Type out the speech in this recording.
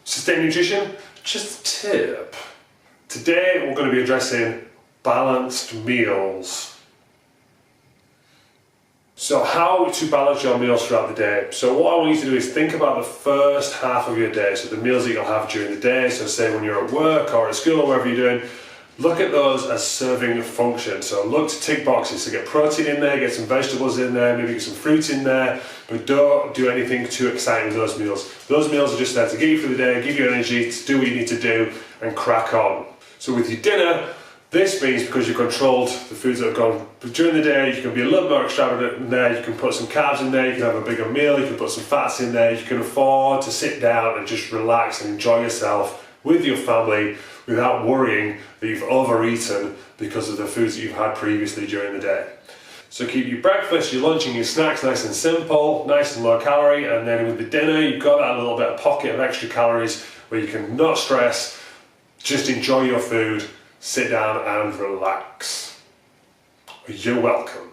Sustain nutrition, just a tip. Today we're going to be addressing balanced meals. So how to balance your meals throughout the day. So what I want you to do is think about the first half of your day, so the meals that you'll have during the day. So say when you're at work or at school or wherever you're doing, look at those as serving function. So look to tick boxes, so get protein in there, get some vegetables in there, maybe get some fruit in there, but don't do anything too exciting with those meals. Those meals are just there to get you through the day, give you energy to do what you need to do and crack on. So with your dinner, this means because you've controlled the foods that have gone during the day, you can be a little more extravagant in there, you can put some carbs in there, you can have a bigger meal, you can put some fats in there, you can afford to sit down and just relax and enjoy yourself with your family without worrying that you've overeaten because of the foods that you've had previously during the day. So keep your breakfast, your lunch and your snacks nice and simple, nice and low calorie, and then with the dinner you've got that little bit of pocket of extra calories where you can not stress, just enjoy your food, sit down and relax. You're welcome.